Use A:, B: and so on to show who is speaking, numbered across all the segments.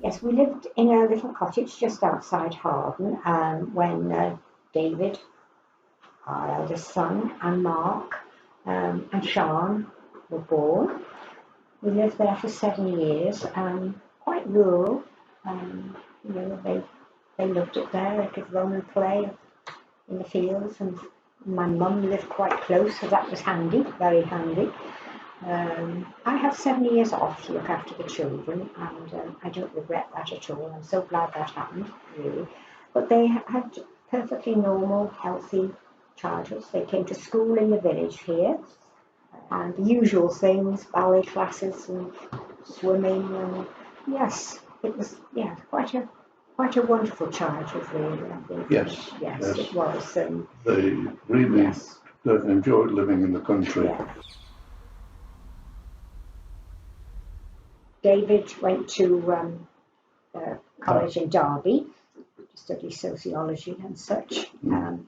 A: Yes, we lived in a little cottage just outside Harden when David, our eldest son, and Mark and Sean were born. We lived there for 7 years, quite rural. You know, they loved it there. They could run and play in the fields, and my mum lived quite close, so that was handy, very handy. I had 7 years off to look after the children, and I don't regret that at all. I'm so glad that happened, really. But they had perfectly normal, healthy childhoods. They came to school in the village here, and the usual things, ballet classes and swimming, and yes, it was quite a wonderful childhood, really. I think.
B: Yes,
A: it was.
B: They really enjoyed living in the country.
A: Yeah. David went to college in Derby to study sociology and such.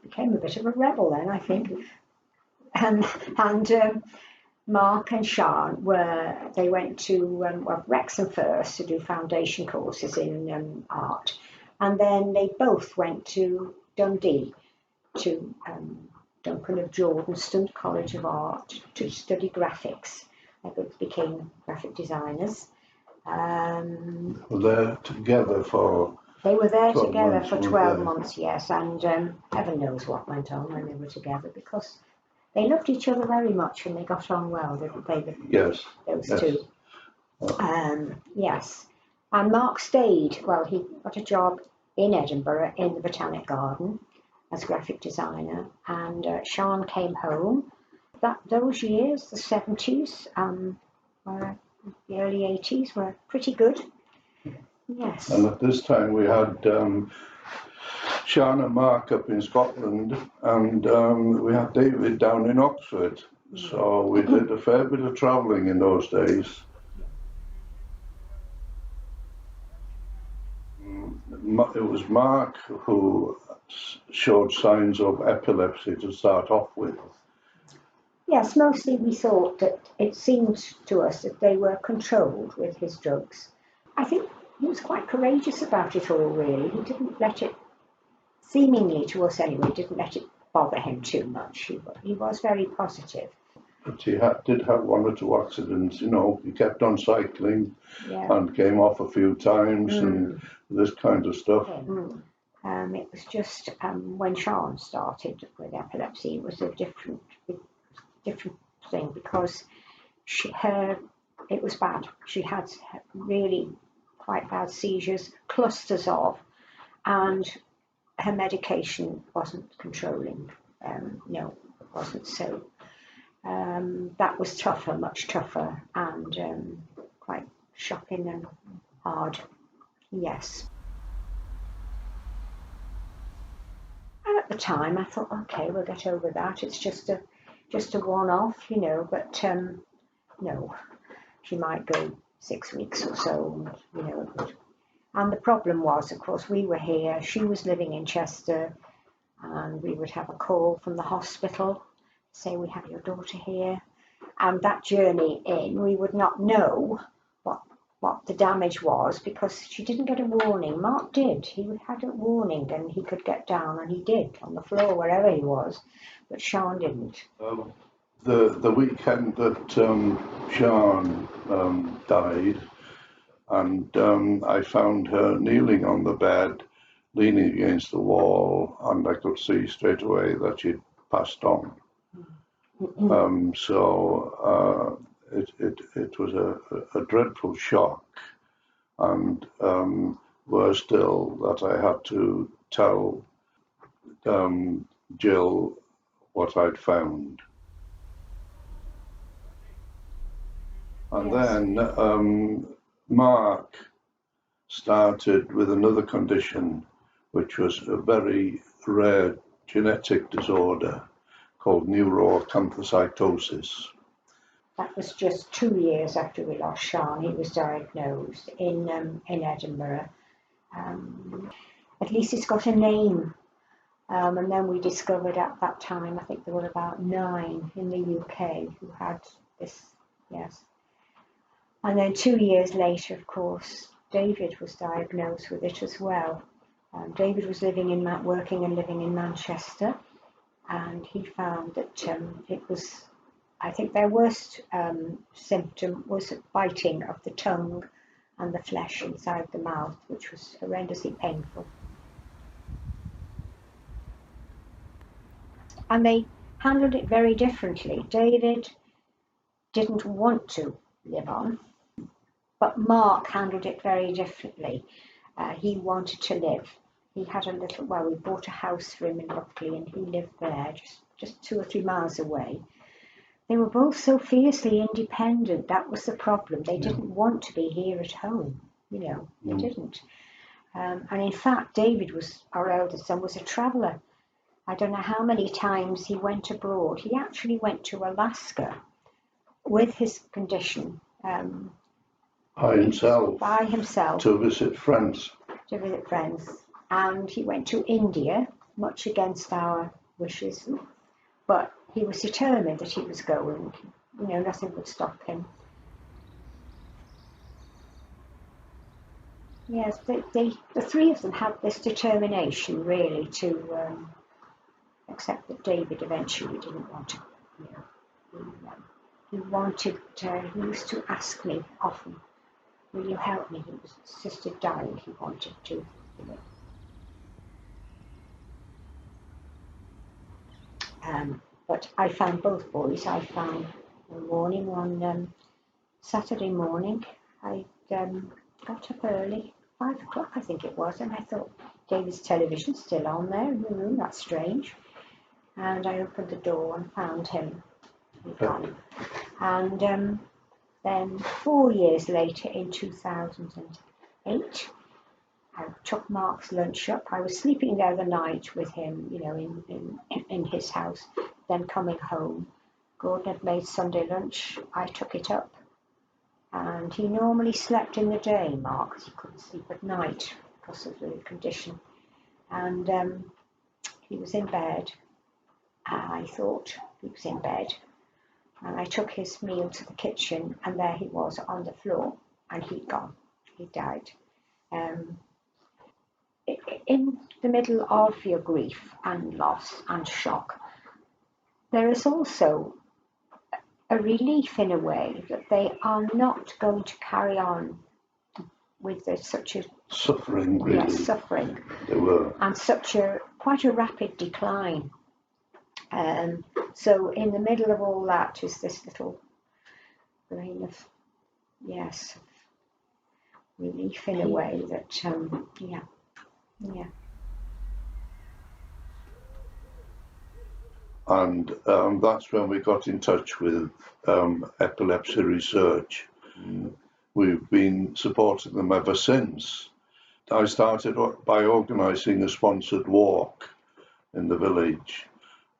A: Became a bit of a rebel then, I think. And Mark and Sean went to Wrexham first to do foundation courses in art, and then they both went to Dundee to Duncan of Jordanston College of Art to study graphics. They both became graphic designers.
B: Were there together for?
A: They were there
B: 12
A: together
B: months,
A: for 12 months, yes, and heaven knows what went on when they were together, because they loved each other very much and they got on well, didn't they?
B: Yes.
A: Those two. Yes. And Mark stayed. Well, he got a job in Edinburgh in the Botanic Garden as graphic designer, and Sean came home. Those years, the 70s, the early 80s, were pretty good. Yes.
B: And at this time we had Sean and Mark up in Scotland, and we had David down in Oxford. So we did a fair bit of travelling in those days. It was Mark who showed signs of epilepsy to start off with.
A: Yes, mostly we thought that it seemed to us that they were controlled with his drugs. I think he was quite courageous about it all, really. He didn't let it, seemingly to us anyway, didn't let it bother him too much. He was very positive.
B: But he did have one or two accidents, you know. He kept on cycling and came off a few times and this kind of stuff.
A: It was just when Sean started with epilepsy, it was a different thing, because it was bad. She had really quite bad seizures, clusters of, and her medication wasn't controlling. No, it wasn't. So that was tougher, much tougher, and quite shocking and hard. Yes. And at the time, I thought, okay, we'll get over that. It's just a one-off, you know. But no, she might go 6 weeks or so, you know. And the problem was, of course, we were here. She was living in Chester, and we would have a call from the hospital, say we have your daughter here. And that journey in, we would not know what the damage was, because she didn't get a warning. Mark did. He had a warning, and he could get down, and he did, on the floor, wherever he was. But Sean didn't.
B: The weekend that Sean died, and I found her kneeling on the bed, leaning against the wall, and I could see straight away that she'd passed on. So it was a dreadful shock, and worse still that I had to tell Gill what I'd found. And then Mark started with another condition, which was a very rare genetic disorder called neuroacanthocytosis.
A: That was just 2 years after we lost Sean. He was diagnosed in Edinburgh. At least it's got a name. And then we discovered at that time, I think there were about 9 in the UK who had this, yes. And then 2 years later, of course, David was diagnosed with it as well. David was working and living in Manchester, and he found that it was, I think their worst symptom was biting of the tongue and the flesh inside the mouth, which was horrendously painful. And they handled it very differently. David didn't want to live on, but Mark handled it very differently. He wanted to live. He had we bought a house for him in Buckley, and he lived there, just 2 or 3 miles away. They were both so fiercely independent. That was the problem. They didn't want to be here at home. They didn't. And in fact, David our eldest son, was a traveller. I don't know how many times he went abroad. He actually went to Alaska with his condition.
B: By himself. To visit friends. And he went to India, much against our wishes. But he was determined that he was going. Nothing would stop him. Yes, the 3 of them had this determination, really, to accept that David eventually didn't want to. He used to ask me often, "Will you help me?" His sister died. He wanted to. But I found both boys. I found one morning on Saturday morning. I got up early, 5 o'clock I think it was, and I thought, David's television's still on there in the room. That's strange. And I opened the door and found him. He'd gone. And then 4 years later, in 2008, I took Mark's lunch up. I was sleeping the other night with him, in his house, then coming home. Gordon had made Sunday lunch. I took it up. And he normally slept in the day, Mark, because he couldn't sleep at night because of the condition. And he was in bed. I thought he was in bed. And I took his meal to the kitchen, and there he was on the floor, and he'd gone. He died. In the middle of your grief and loss and shock, there is also a relief in a way that they are not going to carry on with such a suffering, really.
A: Yes, suffering.
B: They were.
A: And quite a rapid decline. So in the middle of all that is this little grain of relief in a way that, yeah.
B: And that's when we got in touch with Epilepsy Research. We've been supporting them ever since. I started by organising a sponsored walk in the village.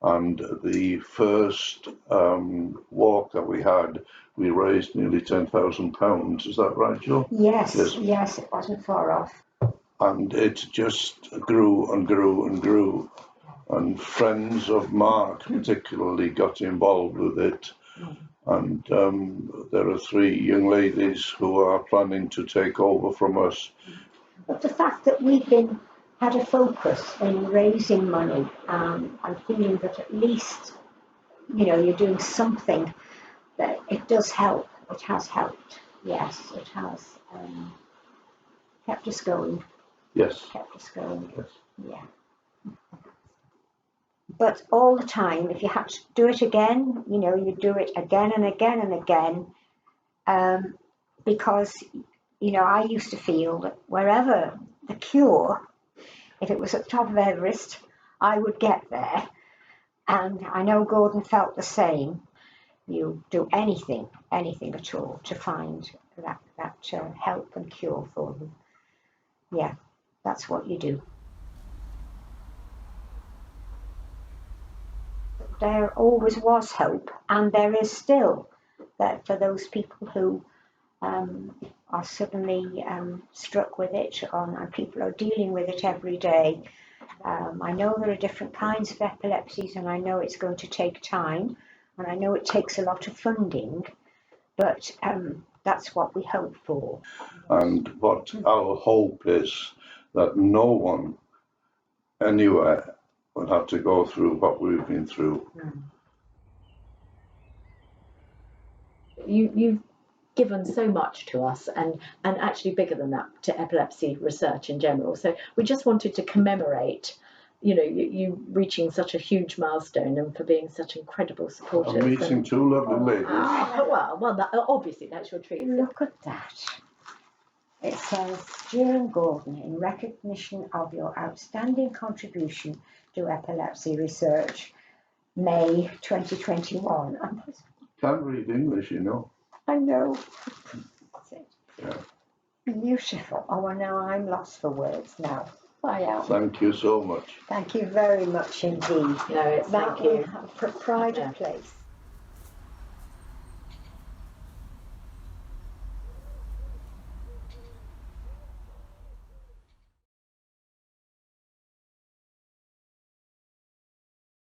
B: And the first walk that we had, we raised nearly £10,000. Is that right, Joe?
A: Yes, it wasn't far off.
B: And it just grew and grew and grew. And friends of Mark particularly got involved with it. And there are 3 young ladies who are planning to take over from us.
A: But the fact that we've had a focus in raising money and feeling that at least, you're doing something, that it does help. It has helped. Yes, it has kept us going.
B: Yes.
A: Kept us going.
B: Yes.
A: Yeah. But all the time, if you had to do it again, you do it again and again and again, because, I used to feel that wherever the cure, if it was at the top of Everest, I would get there. And I know Gordon felt the same. You do anything at all to find that help and cure for them. Yeah, that's what you do. There always was hope, and there is still, that for those people who are suddenly struck with it, and people are dealing with it every day. I know there are different kinds of epilepsies, and I know it's going to take time, and I know it takes a lot of funding, but that's what we hope for.
B: And what our hope is that no one anywhere will have to go through what we've been through.
C: You've given so much to us, and actually bigger than that, to epilepsy research in general. So we just wanted to commemorate, you reaching such a huge milestone, and for being such incredible supporters.
B: I'm meeting two lovely ladies.
C: Obviously that's your treat.
A: Look at that. It says, Gill and Gordon, in recognition of your outstanding contribution to epilepsy research, May 2021.
B: Can't read English, you know.
A: I know. That's it.
B: Yeah.
A: Beautiful. Oh, well, now I'm lost for words now. I am.
B: Thank you so much.
A: Thank you very much indeed.
C: No, it's
A: That
C: thank you.
A: will have pride of place.